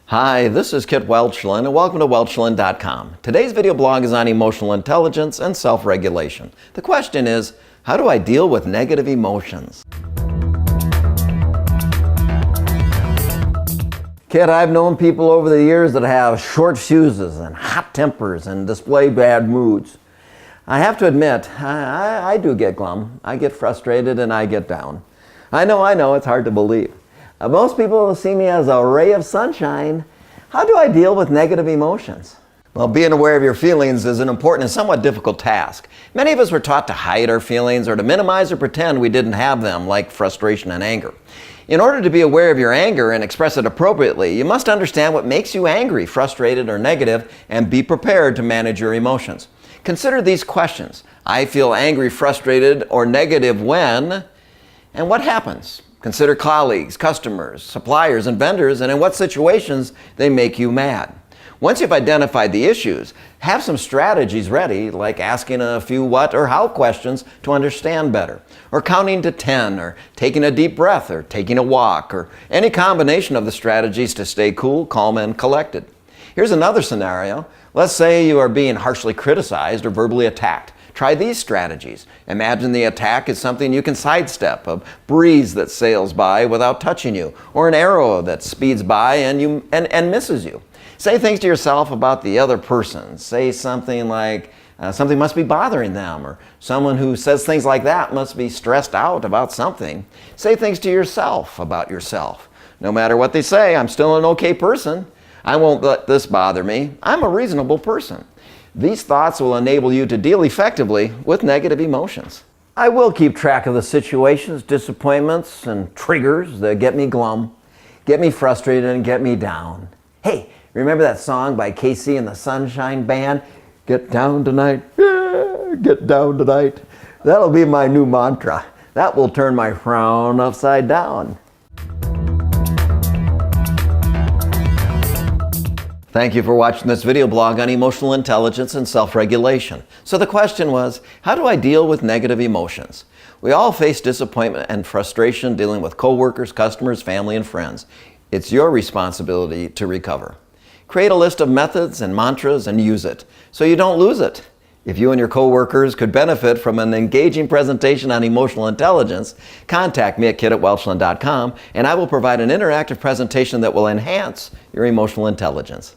Hi, this is Kit Welchlin and welcome to Welchlin.com. Today's video blog is on emotional intelligence and self-regulation. The question is, how do I deal with negative emotions? Kit, I've known people over the years that have short fuses and hot tempers and display bad moods. I have to admit, I do get glum. I get frustrated and I get down. I know, it's hard to believe. Most people see me as a ray of sunshine. How do I deal with negative emotions? Well, being aware of your feelings is an important and somewhat difficult task. Many of us were taught to hide our feelings or to minimize or pretend we didn't have them, like frustration and anger. In order to be aware of your anger and express it appropriately, you must understand what makes you angry, frustrated, or negative, and be prepared to manage your emotions. Consider these questions. I feel angry, frustrated, or negative when, and what happens? Consider colleagues, customers, suppliers, and vendors, and in what situations they make you mad. Once you've identified the issues, have some strategies ready, like asking a few what or how questions to understand better, or counting to 10, or taking a deep breath, or taking a walk, or any combination of the strategies to stay cool, calm, and collected. Here's another scenario. Let's say you are being harshly criticized or verbally attacked. Try these strategies. Imagine the attack is something you can sidestep, a breeze that sails by without touching you, or an arrow that speeds by and misses you. Say things to yourself about the other person. Say something like, something must be bothering them, or someone who says things like that must be stressed out about something. Say things to yourself about yourself. No matter what they say, I'm still an okay person. I won't let this bother me. I'm a reasonable person. These thoughts will enable you to deal effectively with negative emotions. I will keep track of the situations, disappointments, and triggers that get me glum, get me frustrated, and get me down. Hey, remember that song by Casey and the Sunshine Band? Get down tonight, yeah, get down tonight. That'll be my new mantra. That will turn my frown upside down. Thank you for watching this video blog on emotional intelligence and self-regulation. So the question was, how do I deal with negative emotions? We all face disappointment and frustration dealing with coworkers, customers, family, and friends. It's your responsibility to recover. Create a list of methods and mantras and use it so you don't lose it. If you and your coworkers could benefit from an engaging presentation on emotional intelligence, contact me at kit@welchlin.com and I will provide an interactive presentation that will enhance your emotional intelligence.